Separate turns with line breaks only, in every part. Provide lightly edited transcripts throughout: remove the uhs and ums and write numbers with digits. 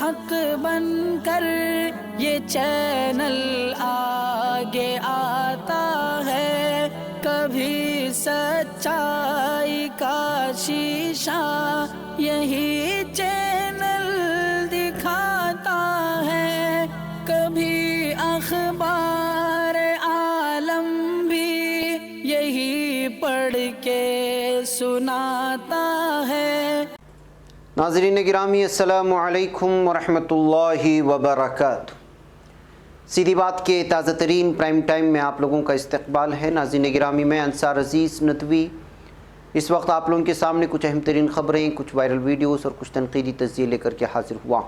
हक बनकर ये चैनल आगे आता है, कभी सच्चाई का शीशा यही चैनल दिखाता है, कभी अखबार आलम भी यही पढ़ के सुनाता है।
नाज़रीन गिरामी अस्सलामु अलैकुम वरहमतुल्लाहि वबरकातुहू। सीधी बात के ताज़ा तरीन प्राइम टाइम में आप लोगों का इस्तकबाल है। नाज़रीन गिरामी, मैं अंसार अज़ीज़ नदवी इस वक्त आप लोगों के सामने कुछ अहम तरीन ख़बरें, कुछ वायरल वीडियोस और कुछ तनक़ीदी तज़किये लेकर के हाज़िर हुआ।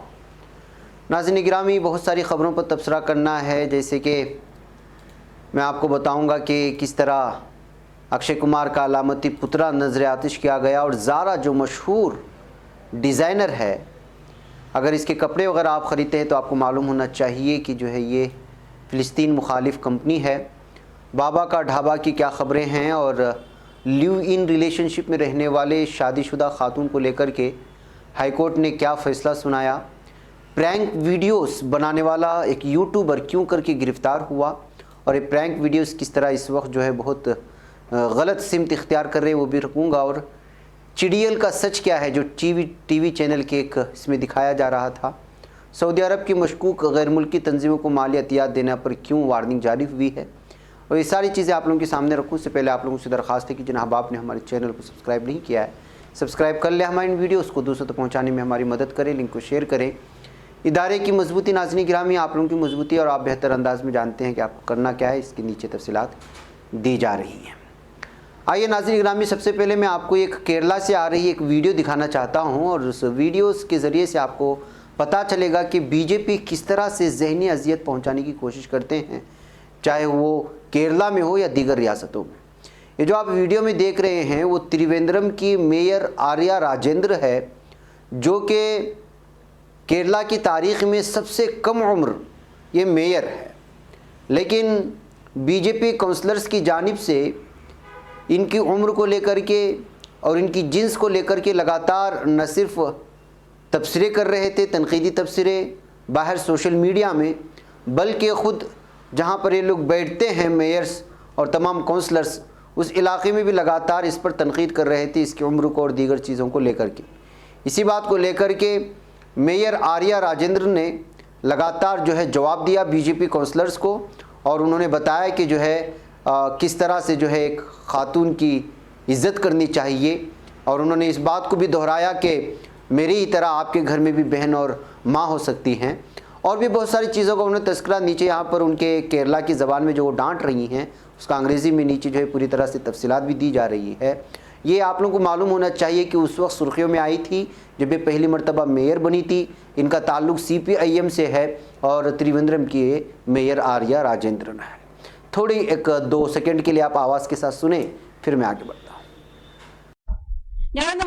नाज़रीन गिरामी, बहुत सारी ख़बरों पर तबसरा करना है। जैसे कि मैं आपको बताऊँगा कि किस तरह अक्षय कुमार का अलामती पुतला नज़र आतिश किया गया, और ज़ारा जो मशहूर डिज़ाइनर है, अगर इसके कपड़े वगैरह आप ख़रीदते हैं तो आपको मालूम होना चाहिए कि जो है ये फ़िलिस्तीन मुखालिफ कंपनी है। बाबा का ढाबा की क्या ख़बरें हैं, और लिव इन रिलेशनशिप में रहने वाले शादीशुदा खातून को लेकर के हाई कोर्ट ने क्या फ़ैसला सुनाया। प्रैंक वीडियोस बनाने वाला एक यूट्यूबर क्यों करके गिरफ़्तार हुआ, और ये प्रैंक वीडियोस किस तरह इस वक्त जो है बहुत गलत सिमत इख्तियार कर रहे हैं वो भी रखूँगा। और चिड़ियल का सच क्या है जो टीवी चैनल के एक इसमें दिखाया जा रहा था। सऊदी अरब की मशकूक गैर मुल्की तंजीमों को माली अतियात देने पर क्यों वार्निंग जारी हुई है, और ये सारी चीज़ें आप लोगों के सामने रखूँ। उससे पहले आप लोगों से दरख्वास्त है कि जनाब आपने हमारे चैनल को सब्सक्राइब नहीं किया है, सब्सक्राइब कर ले। हमारे इन वीडियोज़ को दूसरों तक पहुँचाने में हमारी मदद करें, लिंक को शेयर करें। इदारे की मजबूती, नाज़रीन गिरामी, आप लोगों की मजबूती, और आप बेहतर अंदाज में जानते हैं कि आपको करना क्या है। इसके नीचे तफसीलात दी जा रही हैं। आइए नाज़रीन गिरामी, सबसे पहले मैं आपको एक केरला से आ रही एक वीडियो दिखाना चाहता हूं, और उस वीडियो के ज़रिए से आपको पता चलेगा कि बीजेपी किस तरह से ज़हनी अजियत पहुंचाने की कोशिश करते हैं, चाहे वो केरला में हो या दीगर रियासतों में। ये जो आप वीडियो में देख रहे हैं वो त्रिवेंद्रम की मेयर आर्या राजेंद्र है, जो कि केरला की तारीख़ में सबसे कम उम्र ये मेयर है। लेकिन बीजेपी काउंसलर्स की जानिब से इनकी उम्र को लेकर के और इनकी जिन्स को लेकर के लगातार न सिर्फ तबसरे कर रहे थे, तनकीदी तबसरे बाहर सोशल मीडिया में, बल्कि ख़ुद जहाँ पर ये लोग बैठते हैं मेयर्स और तमाम काउंसलर्स, उस इलाके में भी लगातार इस पर तनकीद कर रहे थे, इसकी उम्र को और दीगर चीज़ों को लेकर के। इसी बात को लेकर के मेयर आर्या राजेंद्र ने लगातार जो है जवाब दिया बीजेपी काउंसलर्स को, और उन्होंने बताया कि जो है किस तरह से जो है एक ख़ातून की इज़्ज़त करनी चाहिए, और उन्होंने इस बात को भी दोहराया कि मेरी ही तरह आपके घर में भी बहन और माँ हो सकती हैं, और भी बहुत सारी चीज़ों का उन्होंने तस्करा नीचे यहाँ पर उनके केरला की ज़बान में जो वो डांट रही हैं उसका अंग्रेज़ी में नीचे जो है पूरी तरह से तफसीलात भी दी जा रही है। ये आप लोगों को मालूम होना चाहिए कि उस वक्त सुर्खियों में आई थी जब ये पहली मरतबा मेयर बनी थी। इनका ताल्लुक़ CPIM से है, और त्रिवेंद्रम की मेयर आर्या राजेंद्र है। थोड़ी 1-2 सेकंड के लिए आप आवाज के साथ सुने, फिर मैं आगे बढ़ता हूँ।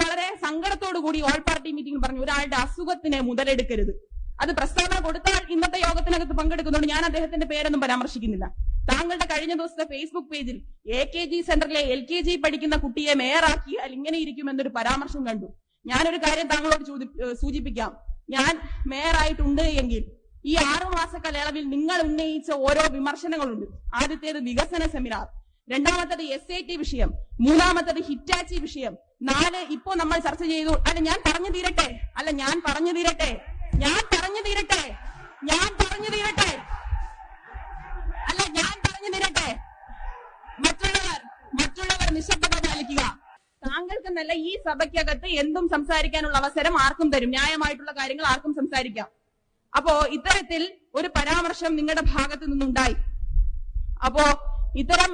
വളരെ സങ്കടത്തോടു കൂടി ഓൾ പാർട്ടി മീറ്റിംഗ് പറഞ്ഞു ഒരാളുടെ അസുഖത്തിനെ മുതലെടുക്കരുത്. അത് പ്രസ്താവന കൊടുത്താൽ ഇന്നത്തെ യോഗത്തിനകത്ത് പങ്കെടുക്കുന്നുണ്ട്. ഞാൻ അദ്ദേഹത്തിന്റെ പേരൊന്നും പരാമർശിക്കുന്നില്ല. താങ്കളുടെ കഴിഞ്ഞ ദിവസത്തെ ഫേസ്ബുക്ക് പേജിൽ AKG സെന്ററിലെ LKG പഠിക്കുന്ന കുട്ടിയെ മേയറാക്കിയാൽ ഇങ്ങനെ ഇരിക്കുമെന്നൊരു പരാമർശം കണ്ടു. ഞാനൊരു കാര്യം താങ്കളോട് സൂചിപ്പിക്കാം. ഞാൻ മേയറായിട്ടുണ്ട് എങ്കിൽ ഈ 6 മാസ കാലയളവിൽ നിങ്ങൾ ഉന്നയിച്ച ഓരോ വിമർശനങ്ങളുണ്ട്. ആദ്യത്തേത് വികസന സെമിനാർ, രണ്ടാമത്തേത് SAT വിഷയം, മൂന്നാമത്തേത് ഹിറ്റാച്ചി വിഷയം, 4 ഇപ്പോ നമ്മൾ ചർച്ച ചെയ്തു. ഞാൻ പറഞ്ഞു തീരട്ടെ മറ്റുള്ളവർ നിശബ്ദത പാലിക്കുക. താങ്കൾക്കെന്നല്ല, ഈ സഭയ്ക്കകത്ത് എന്തും സംസാരിക്കാനുള്ള അവസരം ആർക്കും തരും. ന്യായമായിട്ടുള്ള കാര്യങ്ങൾ ആർക്കും സംസാരിക്കാം. അപ്പോ ഇത്തരത്തിൽ ഒരു പരാമർശം നിങ്ങളുടെ ഭാഗത്തു നിന്നുണ്ടായി. അപ്പോ ഇത്തരം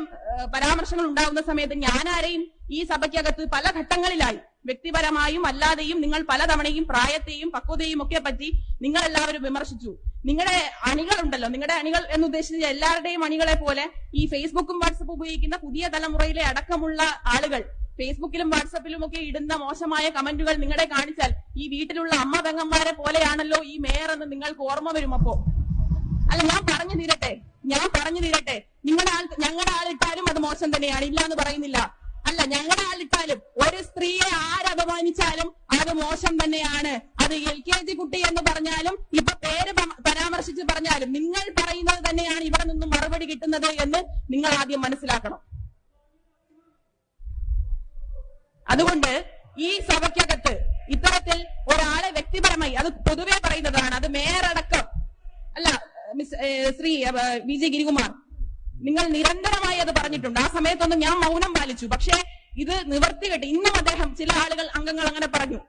പരാമർശങ്ങൾ ഉണ്ടാകുന്ന സമയത്ത് ഞാനാരെയും ഈ സഭയ്ക്കകത്ത് പല ഘട്ടങ്ങളിലായി വ്യക്തിപരമായും അല്ലാതെയും നിങ്ങൾ പലതവണയും പ്രായത്തെയും പക്വതയും ഒക്കെ പറ്റി നിങ്ങൾ എല്ലാവരും വിമർശിച്ചു. നിങ്ങളുടെ അണികളുണ്ടല്ലോ, നിങ്ങളുടെ അണികൾ എന്നുദ്ദേശിച്ച എല്ലാവരുടെയും അണികളെ പോലെ ഈ ഫേസ്ബുക്കും വാട്സപ്പും ഉപയോഗിക്കുന്ന പുതിയ തലമുറയിലെ അടക്കമുള്ള ആളുകൾ ഫേസ്ബുക്കിലും വാട്സപ്പിലും ഒക്കെ ഇടുന്ന മോശമായ കമന്റുകൾ നിങ്ങളെ കാണിച്ചാൽ ഈ വീട്ടിലുള്ള അമ്മ പെങ്ങന്മാരെ പോലെയാണല്ലോ ഈ മേയർ എന്ന് നിങ്ങൾക്ക് ഓർമ്മ വരും. അപ്പോ അല്ല, ഞാൻ പറഞ്ഞു തീരട്ടെ. ഞങ്ങളുടെ ആളിട്ടാലും അത് മോശം തന്നെയാണ്, ഇല്ല എന്ന് പറയുന്നില്ല. അല്ല, ഞങ്ങളുടെ ആളിട്ടാലും ഒരു സ്ത്രീയെ ആരപമാനിച്ചാലും അത് മോശം തന്നെയാണ്. അത് LKG കുട്ടി എന്ന് പറഞ്ഞാലും ഇപ്പൊ പേര് പരാമർശിച്ച് പറഞ്ഞാലും നിങ്ങൾ പറയുന്നത് തന്നെയാണ് ഇവിടെ നിന്നും മറുപടി കിട്ടുന്നത് എന്ന് നിങ്ങൾ ആദ്യം മനസ്സിലാക്കണം. അതുകൊണ്ട് ഈ സഭയ്ക്കകത്ത് ഇത്തരത്തിൽ ഒരാളെ വ്യക്തിപരമായി, അത് പൊതുവെ പറയുന്നതാണ്, അത് മേയറടക്കം അല്ല ശ്രീ VG ഗിരികുമാർ, നിങ്ങൾ നിരന്തരമായി അത് പറഞ്ഞിട്ടുണ്ട്. ആ സമയത്തൊന്നും ഞാൻ മൗനം പാലിച്ചു. പക്ഷേ ഇത് നിവർത്തികെട്ട് ഇന്നും അദ്ദേഹം ചില അംഗങ്ങൾ അങ്ങനെ പറഞ്ഞു.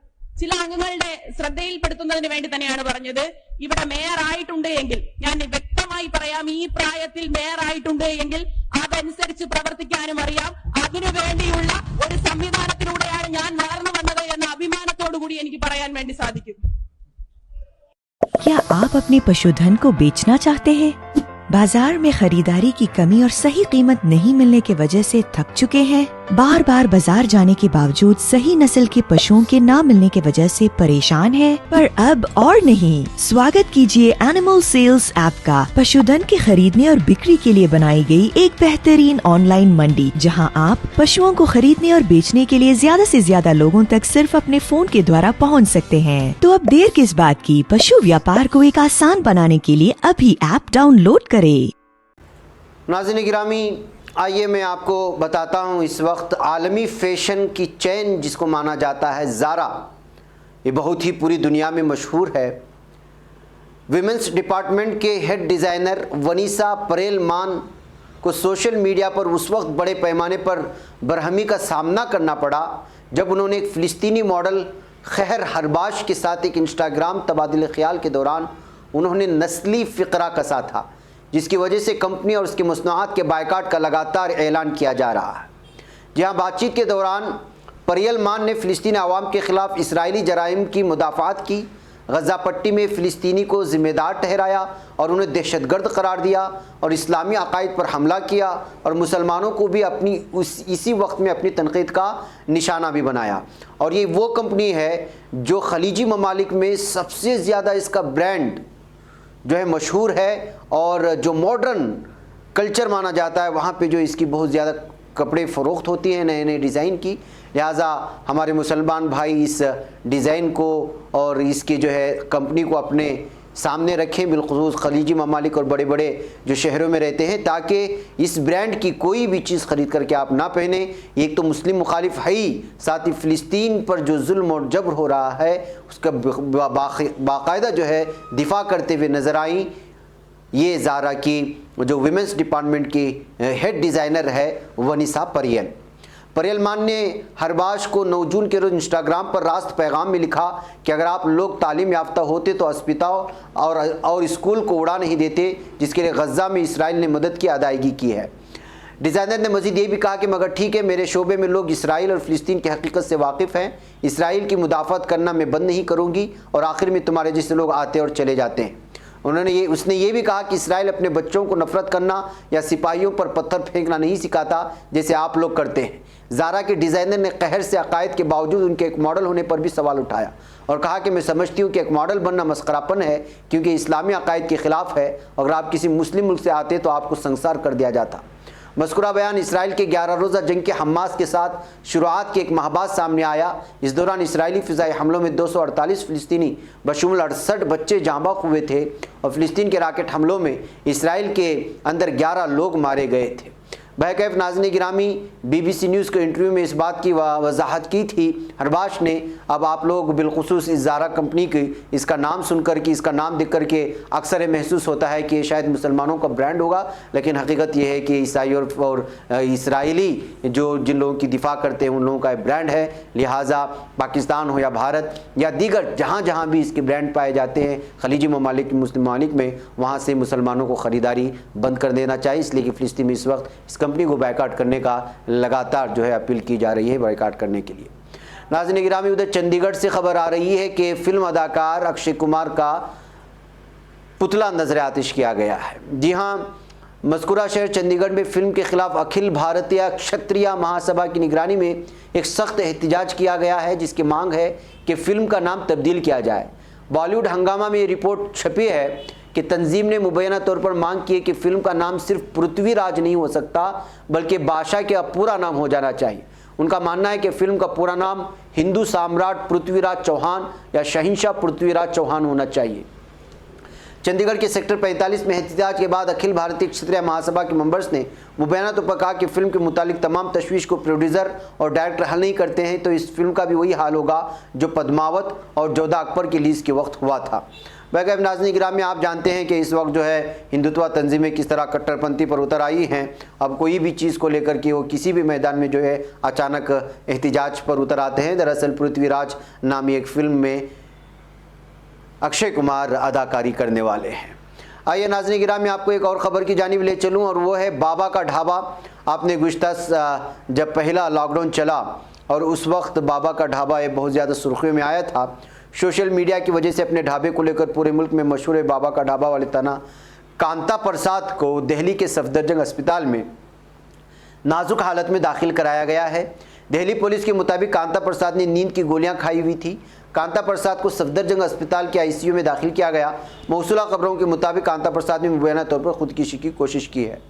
ചില അംഗങ്ങളുടെ ശ്രദ്ധയിൽപ്പെടുത്തുന്നതിന് വേണ്ടി തന്നെയാണ് പറഞ്ഞത്. ഇവിടെ മേയർ ആയിട്ടുണ്ട് എങ്കിൽ, ഞാൻ വ്യക്തമായി പറയാം, ഈ പ്രായത്തിൽ മേയർ ആയിട്ടുണ്ട് എങ്കിൽ അതനുസരിച്ച് പ്രവർത്തിക്കാനും അറിയാം. അതിനുവേണ്ടിയുള്ള ഒരു സംവിധാനത്തിലൂടെയാണ് ഞാൻ വളർന്നു വന്നത് എന്ന അഭിമാനത്തോടു കൂടി എനിക്ക് പറയാൻ വേണ്ടി സാധിക്കും.
क्या आप अपने पशुधन को बेचना चाहते हैं? बाजार में खरीदारी की कमी और सही कीमत नहीं मिलने के वजह से थक चुके हैं? बार बार बाजार जाने के बावजूद सही नस्ल के पशुओं के न मिलने के वजह से परेशान हैं? पर अब और नहीं, स्वागत कीजिए एनिमल सेल्स ऐप का। पशुधन के खरीदने और बिक्री के लिए बनाई गई एक बेहतरीन ऑनलाइन मंडी, जहां आप पशुओं को खरीदने और बेचने के लिए ज्यादा से ज्यादा लोगों तक सिर्फ अपने फोन के द्वारा पहुंच सकते हैं। तो अब देर किस बात की, पशु व्यापार को एक आसान बनाने के लिए अभी ऐप डाउनलोड करें।
नाज़रीन गिरामी, आइए मैं आपको बताता हूँ, इस वक्त आलमी फ़ैशन की चेन जिसको माना जाता है ज़ारा, ये बहुत ही पूरी दुनिया में मशहूर है। विमेंस डिपार्टमेंट के हेड डिज़ाइनर वनीसा परेलमान को सोशल मीडिया पर उस वक्त बड़े पैमाने पर बरहमी का सामना करना पड़ा जब उन्होंने एक फ़िलिस्तीनी मॉडल खैर हरबाश के साथ एक इंस्टाग्राम तबादले ख्याल के दौरान उन्होंने नस्ली फ़िक्रा कसा था, जिसकी वजह से कंपनी और उसके मसनूआत के बायकाट का लगातार ऐलान किया जा रहा है। जहां बातचीत के दौरान परेलमान ने फ़िलिस्तीनी अवाम के ख़िलाफ़ इसराइली जराइम की मुदाफ़ात की, गज़ा पट्टी में फ़िलिस्तीनी को ज़िम्मेदार ठहराया और उन्हें दहशतगर्द करार दिया और इस्लामी अकायद पर हमला किया और मुसलमानों को भी अपनी इसी वक्त में अपनी तनक़ीद का निशाना भी बनाया। और ये वो कंपनी है जो खलीजी ममालिक में सबसे ज़्यादा इसका ब्रांड जो है मशहूर है और जो मॉडर्न कल्चर माना जाता है, वहाँ पे जो इसकी बहुत ज़्यादा कपड़े फ़रोख्त होती हैं नए नए डिज़ाइन की। लिहाजा हमारे मुसलमान भाई इस डिज़ाइन को और इसके जो है कंपनी को अपने सामने रखें, बिलखुसूस खलीजी ममालिक और बड़े बड़े जो शहरों में रहते हैं, ताकि इस ब्रांड की कोई भी चीज़ ख़रीद करके आप ना पहने। एक तो मुस्लिम मुखालिफ है ही, साथ ही फ़िलिस्तीन पर जो जुल्म और जबर हो रहा है उसका बाकायदा जो है दिफा करते हुए नज़र आई ये ज़ारा की जो विमेंस डिपार्टमेंट की हेड डिज़ाइनर है वनीसा परेलमान ने हरबाश को 9 जून के रोज़ इंस्टाग्राम पर रास्त पैगाम में लिखा कि अगर आप लोग तालीम याफ्ता होते तो अस्पताल और स्कूल को उड़ा नहीं देते, जिसके लिए गज़ा में इसराइल ने मदद की अदायगी की है। डिज़ाइनर ने मज़ीद ये भी कहा कि मगर ठीक है, मेरे शोबे में लोग इसराइल और फ़िलिस्तीन की हकीकत से वाकिफ़ हैं, इसराइल की मुदाफ़त करना मैं बंद नहीं करूँगी और आखिर में तुम्हारे जैसे लोग आते और चले जाते हैं। उसने ये भी कहा कि इसराइल अपने बच्चों को नफ़रत करना या सिपाहियों पर पत्थर फेंकना नहीं सिखाता जैसे आप लोग करते हैं। ज़ारा के डिज़ाइनर ने कहर से अकायद के बावजूद उनके एक मॉडल होने पर भी सवाल उठाया और कहा कि मैं समझती हूँ कि एक मॉडल बनना मस्खरापन है, क्योंकि इस्लामी अकायद के ख़िलाफ़ है। अगर आप किसी मुस्लिम मुल्क से आते तो आपको संसार कर दिया जाता। मज़कूरा बयान इसराइल के 11 रोज़ा जंग के हमास के साथ शुरुआत के एक माह बाद सामने आया। इस दौरान इसराइली फ़िज़ाई हमलों में 248 फ़िलिस्तीनी बशमूल 68 बच्चे जाँ बाख हुए थे और फ़िलिस्तीन के रॉकेट हमलों में इसराइल के अंदर 11 लोग मारे गए थे। बहकैफ नाज़रीन गिरामी, BBC न्यूज़ के इंटरव्यू में इस बात की वजाहत की थी हरबाश ने। अब आप लोग बिलखुसूस इस ज़ारा कंपनी की इसका नाम सुन कर के, इसका नाम देख कर के अक्सर महसूस होता है कि ये शायद मुसलमानों का ब्रांड होगा, लेकिन हकीकत ये है कि ईसाई और इसराइली जो जिन लोगों की दिफा करते हैं उन लोगों का ब्रांड है। लिहाजा पाकिस्तान हो या भारत या दीगर जहाँ जहाँ भी इसके ब्रांड पाए जाते हैं खलीजी ममालिक मुस्लिम ममालिक में, वहाँ से मुसलमानों को ख़रीदारी बंद कर देना चाहिए, इसलिए कि फ़िलिस्तीन में इस वक्त इस कंपनी को बायकाट करने का लगातार जो है अपील की जा रही है बायकाट करने के लिए। नाज़रीन गिरामी, उधर चंडीगढ़ से खबर आ रही है कि फिल्म अदाकार अक्षय कुमार का पुतला नजर आतिश किया गया है। जी हां, मज़कूरा शहर चंडीगढ़ में फिल्म के खिलाफ अखिल भारतीय क्षत्रिय महासभा की निगरानी में एक सख्त एहतजाज किया गया है, जिसकी मांग है कि फिल्म का नाम तब्दील किया जाए। बॉलीवुड हंगामा में ये रिपोर्ट छपी है कि तंजीम ने मुबैना तौर पर मांग की है कि फिल्म का नाम सिर्फ पृथ्वीराज नहीं हो सकता, बल्कि बादशाह का पूरा नाम हो जाना चाहिए। उनका मानना है कि फिल्म का पूरा नाम हिंदू सम्राट पृथ्वीराज चौहान या शहंशाह पृथ्वीराज चौहान होना चाहिए। चंडीगढ़ के सेक्टर 45 में एहतजाज के बाद अखिल भारतीय क्षत्रिय महासभा के मेंबर्स ने मुबैना तौर पर कहा कि फिल्म के मुतालिक तमाम तशवीश को प्रोड्यूसर और डायरेक्टर हल नहीं करते हैं तो इस फिल्म का भी वही हाल होगा जो पद्मावत और जोधा अकबर की रिलीज़ के वक्त हुआ था। वैगैब नाज़रीन गिरामी, आप जानते हैं कि इस वक्त जो है हिंदुत्व तंजीमें किस तरह कट्टरपंथी पर उतर आई हैं। अब कोई भी चीज़ को लेकर के वो किसी भी मैदान में जो है अचानक एहतजाज पर उतर आते हैं। दरअसल पृथ्वीराज नामी एक फ़िल्म में अक्षय कुमार अदाकारी करने वाले हैं। आइए नाज़रीन गिरामी, आपको एक और ख़बर की जानिब ले चलूं और वो है बाबा का ढाबा। आपने गुज़िश्ता जब पहला लॉकडाउन चला और उस वक्त बाबा का ढाबा ये बहुत ज़्यादा सुर्खियों में आया था। सोशल मीडिया की वजह से अपने ढाबे को लेकर पूरे मुल्क में मशहूर है बाबा का ढाबा वाले तना कांता प्रसाद को दिल्ली के सफदरजंग अस्पताल में नाजुक हालत में दाखिल कराया गया है। दिल्ली पुलिस के मुताबिक कांता प्रसाद ने नींद की गोलियां खाई हुई थी। कांता प्रसाद को सफदरजंग अस्पताल के आईसीयू में दाखिल किया गया। मौसूला खबरों के मुताबिक कांता प्रसाद ने मुबैना तौर पर खुदकुशी की कोशिश की है।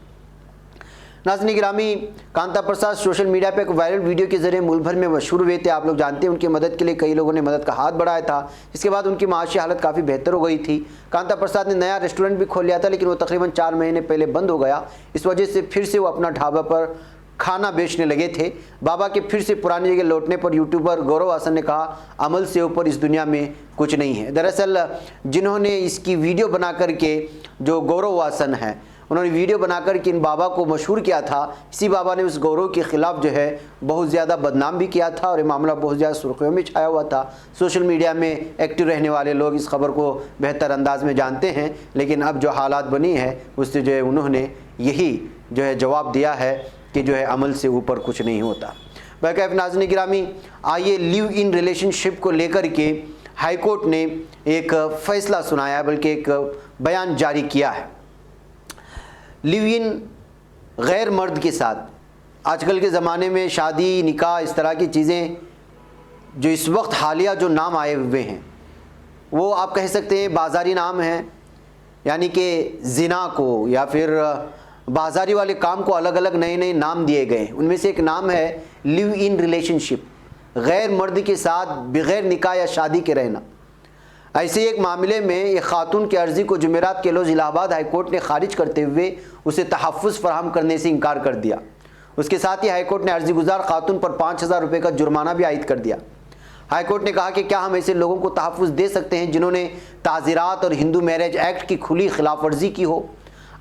नाज़रीन गिरामी, कांता प्रसाद सोशल मीडिया पर एक वायरल वीडियो के जरिए मुल्क भर में मशहूर हुए थे। आप लोग जानते हैं उनकी मदद के लिए कई लोगों ने मदद का हाथ बढ़ाया था। इसके बाद उनकी माशी हालत काफ़ी बेहतर हो गई थी। कांता प्रसाद ने नया रेस्टोरेंट भी खोल लिया था, लेकिन वो तकरीबन 4 महीने पहले बंद हो गया। इस वजह से फिर से वो अपना ढाबा पर खाना बेचने लगे थे। बाबा के फिर से पुरानी जगह लौटने पर यूट्यूबर गौरव वासन ने कहा, अमल से ऊपर इस दुनिया में कुछ नहीं है। दरअसल जिन्होंने इसकी वीडियो बना करके, जो गौरव वासन है, उन्होंने वीडियो बनाकर के इन बाबा को मशहूर किया था। इसी बाबा ने उस गौरव के ख़िलाफ़ जो है बहुत ज़्यादा बदनाम भी किया था और ये मामला बहुत ज़्यादा सुर्खियों में छाया हुआ था। सोशल मीडिया में एक्टिव रहने वाले लोग इस खबर को बेहतर अंदाज में जानते हैं, लेकिन अब जो हालात बनी है उससे जो है उन्होंने यही जो है जवाब दिया है कि जो है अमल से ऊपर कुछ नहीं होता। वैकैफ नाज़रीन गिरामी, आइए लिव इन रिलेशनशिप को लेकर के हाई कोर्ट ने एक फ़ैसला सुनाया, बल्कि एक बयान जारी किया है। लिव इन गैर मर्द के साथ, आजकल के ज़माने में शादी निकाह इस तरह की चीज़ें जो इस वक्त हालिया जो नाम आए हुए हैं वो आप कह सकते हैं बाज़ारी नाम हैं, यानी कि ज़िना को या फिर बाज़ारी वाले काम को अलग अलग नए नए नाम दिए गए। उनमें से एक नाम है लिव इन रिलेशनशिप, गैर मर्द के साथ बग़ैर निकाह या शादी के रहना। ऐसे एक मामले में एक खातून की अर्ज़ी को जुमेरात के रोज़ इलाहाबाद हाई कोर्ट ने खारिज करते हुए उसे तहफ़्फ़ुज़ फराहम करने से इनकार कर दिया। उसके साथ ही हाई कोर्ट ने अर्ज़ी गुज़ार खातून पर 5000 रुपये का जुर्माना भी आयद कर दिया। हाई कोर्ट ने कहा कि क्या हम ऐसे लोगों को तहफ़्फ़ुज़ दे सकते हैं जिन्होंने ताज़ीरात और हिंदू मैरिज एक्ट की खुली खिलाफ वर्जी की हो।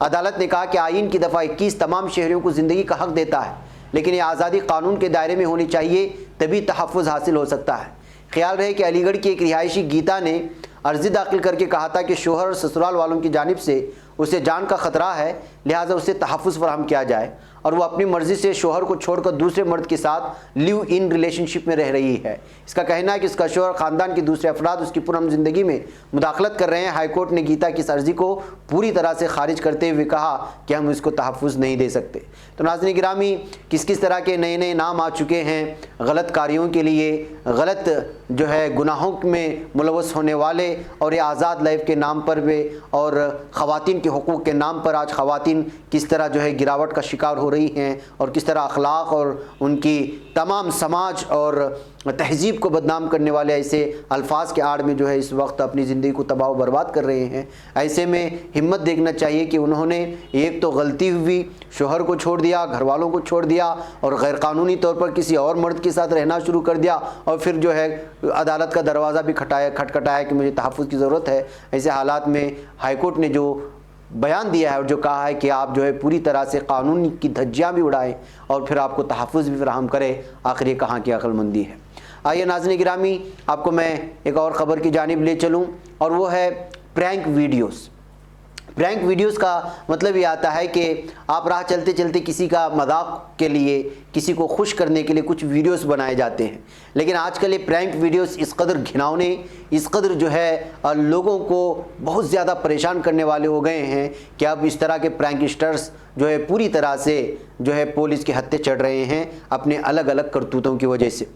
अदालत ने कहा कि आइन की दफ़ा 21 तमाम शहरियों को ज़िंदगी का हक़ देता है, लेकिन ये आज़ादी कानून के दायरे में होनी चाहिए, तभी तहफ़्फ़ुज़ हासिल हो सकता है। ख्याल रहे कि अलीगढ़ की एक रिहायशी गीता ने अर्ज़ी दाखिल करके कहा था कि शोहर और ससुराल वालों की जानिब से उसे जान का ख़तरा है, लिहाजा उसे तहफ़्फ़ुज़ फराहम किया जाए और वो अपनी मर्ज़ी से शोहर को छोड़कर दूसरे मर्द के साथ लिव इन रिलेशनशिप में रह रही है। इसका कहना है कि इसका शोहर ख़ानदान के दूसरे अफराद उसकी पुरअमन ज़िंदगी में मुदाखलत कर रहे हैं। हाई कोर्ट ने गीता की इस अर्ज़ी को पूरी तरह से खारिज करते हुए कहा कि हम इसको तहफ़्फ़ुज़ नहीं दे सकते। तो नाज़रीन गिरामी, किस किस तरह के नए नए नाम आ चुके हैं गलत कार्यों के लिए, गलत जो है गुनाहों में मुलव्वस होने वाले, और ये आज़ाद लाइफ के नाम पर भी और ख़वातीन के हुकूक़ के नाम पर आज ख़वातीन किस तरह जो है गिरावट का शिकार हो रही हैं और किस तरह अखलाक और उनकी तमाम समाज और तहज़ीब को बदनाम करने वाले ऐसे अल्फाज के आड़ में जो है इस वक्त अपनी ज़िंदगी को तबाह बर्बाद कर रहे हैं। ऐसे में हिम्मत देखना चाहिए कि उन्होंने एक तो गलती हुई, शोहर को छोड़ दिया, घर वालों को छोड़ दिया और गैर कानूनी तौर पर किसी और मर्द के साथ रहना शुरू कर दिया, और फिर जो है अदालत का दरवाज़ा भी खटखटाया कि मुझे तहफ़्फ़ुज़ की ज़रूरत है। ऐसे हालात में हाई कोर्ट ने जो बयान दिया है और जो कहा है कि आप जो है पूरी तरह से कानून की धज्जियाँ भी उड़ाएं और फिर आपको तहफ़्फ़ुज़ भी फराहम करें, आखिर ये कहाँ की अक्लमंदी है। आइए नाज़रीन गिरामी, आपको मैं एक और ख़बर की जानिब ले चलूँ और वो है प्रैंक वीडियोस। प्रैंक वीडियोस का मतलब ये आता है कि आप राह चलते चलते किसी का मजाक के लिए, किसी को खुश करने के लिए कुछ वीडियोस बनाए जाते हैं, लेकिन आजकल ये प्रैंक वीडियोस इस कदर घिनौने, इस कदर जो है लोगों को बहुत ज़्यादा परेशान करने वाले हो गए हैं कि अब इस तरह के प्रैंकस्टर्स जो है पूरी तरह से जो है पुलिस के हत्थे चढ़ रहे हैं अपने अलग अलग करतूतों की वजह से।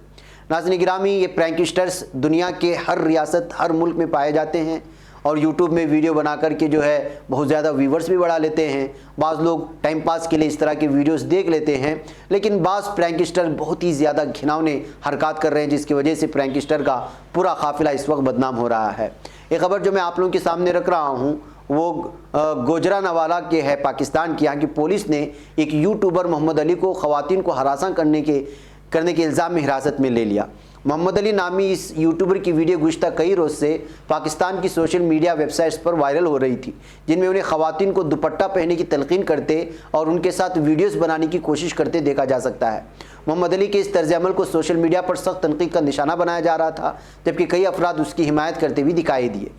नाज़रीन गिरामी, ये प्रैंकस्टर्स दुनिया के हर रियासत, हर मुल्क में पाए जाते हैं और यूट्यूब में वीडियो बना करके जो है बहुत ज़्यादा व्यूवर्स भी बढ़ा लेते हैं। बाज़ लोग टाइम पास के लिए इस तरह के वीडियोस देख लेते हैं, लेकिन बाज़ प्रैंकस्टर बहुत ही ज़्यादा घिनौने हरकत कर रहे हैं, जिसकी वजह से प्रैंकस्टर का पूरा काफिला इस वक्त बदनाम हो रहा है। एक खबर जो मैं आप लोगों के सामने रख रहा हूँ वो गुजरांवाला के है, पाकिस्तान की। यहाँ की पुलिस ने एक यूट्यूबर मोहम्मद अली को ख़वातीन को हरासा करने के इल्ज़ाम में हिरासत में ले लिया। मोहम्मद अली नामी इस यूट्यूबर की वीडियो गुज़श्ता कई रोज़ से पाकिस्तान की सोशल मीडिया वेबसाइट्स पर वायरल हो रही थी, जिनमें उन्हें ख़वातीन को दुपट्टा पहनने की तलकीन करते और उनके साथ वीडियोस बनाने की कोशिश करते देखा जा सकता है। मोहम्मद अली के इस तर्ज अमल को सोशल मीडिया पर सख्त तनकीद का निशाना बनाया जा रहा था, जबकि कई अफराद उसकी हिमायत करते हुए दिखाई दिए।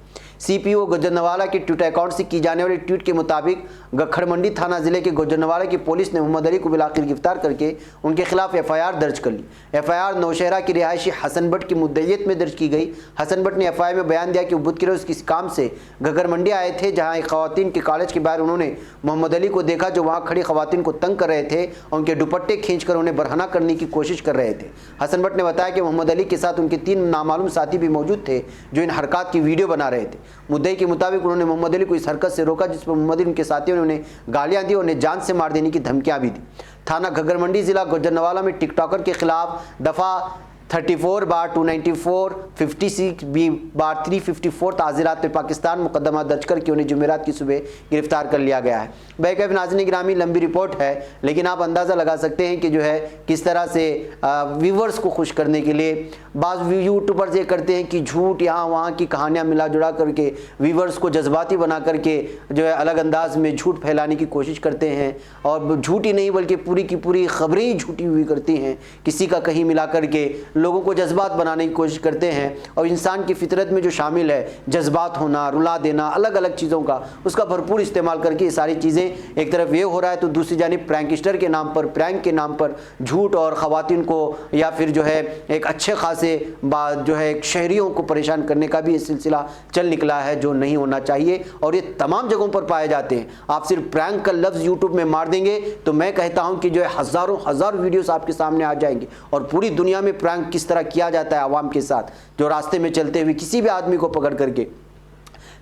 CPO गुजरांवाला के ट्विटर अकाउंट से की जाने वाली ट्वीट के मुताबिक गखड़ मंडी थाना जिले के गुजरांवाला की पुलिस ने मोहम्मद अली को बिलाखिर गिरफ्तार करके उनके खिलाफ FIR दर्ज कर ली। FIR नौशहरा की रिहायशी हसन भट्ट की मुद्दईयत में दर्ज की गई। हसन भट्ट ने FIR में बयान दिया कि वो बुध के रोज़ किसी काम से गखड़ मंडी आए थे, जहाँ एक खवातीन के कॉलेज के बाहर उन्होंने मोहम्मद अली को देखा, जो वहाँ खड़ी खवातीन को तंग कर रहे थे और उनके दुपट्टे खींचकर उन्हें बरहना करने की कोशिश कर रहे थे। हसन भट्ट ने बताया कि मोहम्मद अली के साथ उनके 3 नामालूम साथी भी मौजूद थे, जो इन हरकत की वीडियो बना रहे थे। मुद्दई के मुताबिक उन्होंने मोहम्मद अली को इस हरकत से रोका, जिस पर मोहम्मद अली उनके साथियों ने उन्हें गालियां दी और उन्हें जान से मार देने की धमकियां भी दी। थाना घग्गर मंडी जिला गुजरांवाला में टिकटॉकर के खिलाफ दफ़ा 34/294 56B/354 ताज़ीरात में पाकिस्तान मुकदमा दर्ज करके उन्हें जुमेरात की सुबह गिरफ्तार कर लिया गया है। बैकअप नाज़रीन गिरामी लंबी रिपोर्ट है, लेकिन आप अंदाज़ा लगा सकते हैं कि जो है किस तरह से व्यूवर्स को खुश करने के लिए बाज़ यूट्यूबर्स ये करते हैं कि झूठ यहाँ वहाँ की कहानियाँ मिला जुड़ा करके व्यूवर्स को जज्बाती बना करके जो है अलग अंदाज में झूठ फैलाने की कोशिश करते हैं, और झूठ ही नहीं बल्कि पूरी की पूरी खबरें ही झूठी हुई करती हैं, किसी का कहीं मिला करके लोगों को जज्बात बनाने की कोशिश करते हैं। और इंसान की फितरत में जो शामिल है जज्बात होना, रुला देना, अलग अलग चीज़ों का, उसका भरपूर इस्तेमाल करके ये सारी चीज़ें एक तरफ ये हो रहा है, तो दूसरी जानिब प्रैंकस्टर के नाम पर, प्रैंक के नाम पर झूठ और ख़वातीन को या फिर जो है एक अच्छे खासे जो है शहरियों को परेशान करने का भी ये सिलसिला चल निकला है, जो नहीं होना चाहिए। और ये तमाम जगहों पर पाए जाते हैं। आप सिर्फ प्रैंक का लफ्ज़ यूट्यूब में मार देंगे तो मैं कहता हूँ कि जो है हज़ारों वीडियोस आपके सामने आ जाएंगे, और पूरी दुनिया में प्रैंक किस तरह किया जाता है आवाम के साथ, जो रास्ते में चलते हुए किसी भी आदमी को पकड़ करके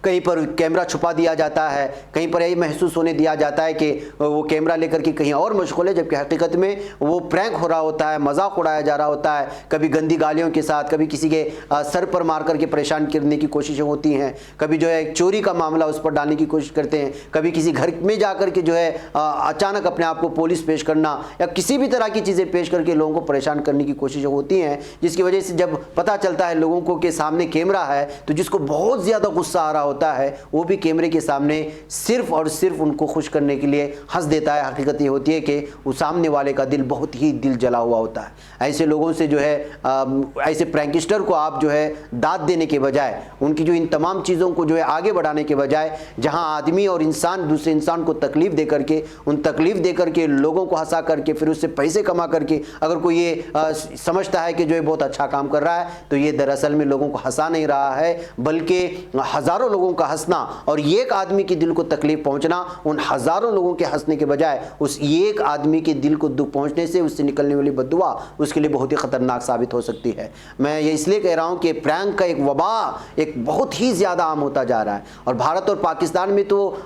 कहीं पर कैमरा छुपा दिया जाता है, कहीं पर यही महसूस होने दिया जाता है कि वो कैमरा लेकर के कहीं और मशगूल है, जबकि हकीकत में वो प्रैंक हो रहा होता है, मजाक उड़ाया जा रहा होता है। कभी गंदी गालियों के साथ, कभी किसी के सर पर मार करके परेशान करने की कोशिशें होती हैं, कभी जो है चोरी का मामला उस पर डालने की कोशिश करते हैं, कभी किसी घर में जा कर के जो है अचानक अपने आप को पुलिस पेश करना या किसी भी तरह की चीज़ें पेश करके लोगों को परेशान करने की कोशिशें होती हैं, जिसकी वजह से जब पता चलता है लोगों को कि सामने कैमरा है, तो जिसको बहुत ज़्यादा गुस्सा आ रहा होता है वो भी कैमरे के सामने सिर्फ और सिर्फ उनको खुश करने के लिए हंस देता है। हकीकत ये होती है कि उस सामने वाले का दिल बहुत ही दिल जला हुआ होता है। ऐसे लोगों से जो है ऐसे प्रैंकस्टर को आप जो है दाद देने के बजाय, उनकी जो इन तमाम चीज़ों को जो है आगे बढ़ाने के बजाय, जहां आदमी और इंसान दूसरे इंसान को तकलीफ़ दे करके, उन तकलीफ़ दे करके लोगों को हंसा करके फिर उससे पैसे कमा करके अगर कोई ये समझता है कि जो है बहुत अच्छा काम कर रहा है, तो ये दरअसल में लोगों को हंसा नहीं रहा है, बल्कि हज़ारों लोगों का हंसना और एक आदमी के दिल को तकलीफ पहुंचना, उन हज़ारों लोगों के हंसने के बजाय उस एक आदमी के दिल को दुख पहुंचने से उससे निकलने वाली बद्दुआ उसके लिए बहुत ही ख़तरनाक साबित हो सकती है। मैं ये इसलिए कह रहा हूं कि प्रैंक का एक वबा एक बहुत ही ज़्यादा आम होता जा रहा है, और भारत और पाकिस्तान में तो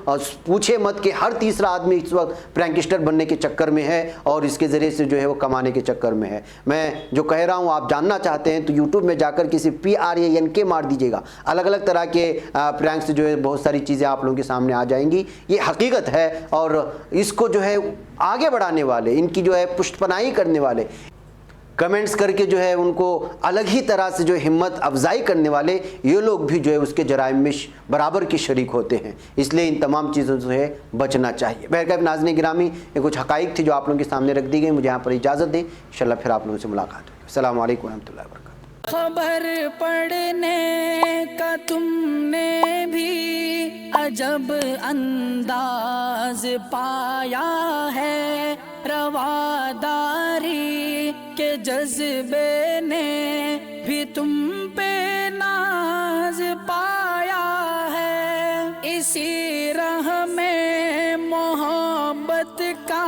पूछे मत कि हर तीसरा आदमी इस वक्त प्रैंकस्टर बनने के चक्कर में है और इसके ज़रिए से जो है वो कमाने के चक्कर में है। मैं जो कह रहा हूँ आप जानना चाहते हैं तो यूट्यूब में जाकर किसी PRANK मार दीजिएगा, अलग अलग तरह के प्रैंक से जो है बहुत सारी चीज़ें आप लोगों के सामने आ जाएंगी। ये हकीकत है, और इसको जो है आगे बढ़ाने वाले, इनकी जो है पुष्टपनाही करने वाले, कमेंट्स करके जो है उनको अलग ही तरह से जो हिम्मत अफजाई करने वाले, ये लोग भी जो है उसके जराइम में बराबर के शरीक होते हैं। इसलिए इन तमाम चीज़ों से बचना चाहिए। बहरकैफ नाज़रीन गिरामी, ये कुछ हक़ाइक़ थी जो आप लोगों के सामने रख दी गई। मुझे यहाँ पर इजाज़त दें, इंशाअल्लाह फिर आप लोगों से मुलाकात होगी। अस्सलामु अलैकुम रहमतुल्लाहि व बरकातुहू।
खबर पढ़ने का तुमने भी अजब अंदाज पाया है, रवादारी के जज्बे ने भी तुम पे नाज पाया है। इसी राह में मोहब्बत का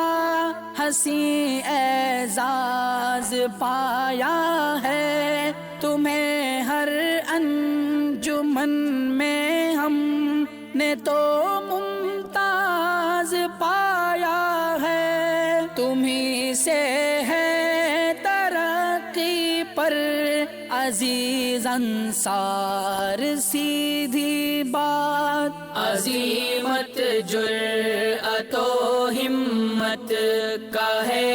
हंसी एजाज पाया है, तुम्हें हर अंजुमन में हम ने तो मुमताज पाया है। तुम्ही से है तरक्की पर अजीज अंसार सीधी बात। अजीमत जुर्अतो हिम्मत का है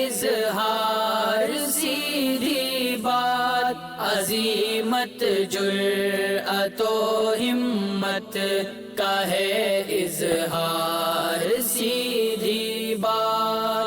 इजहार सीधी बात। अजीमत जुर्अतो हिम्मत का है इजहार सीधी बात।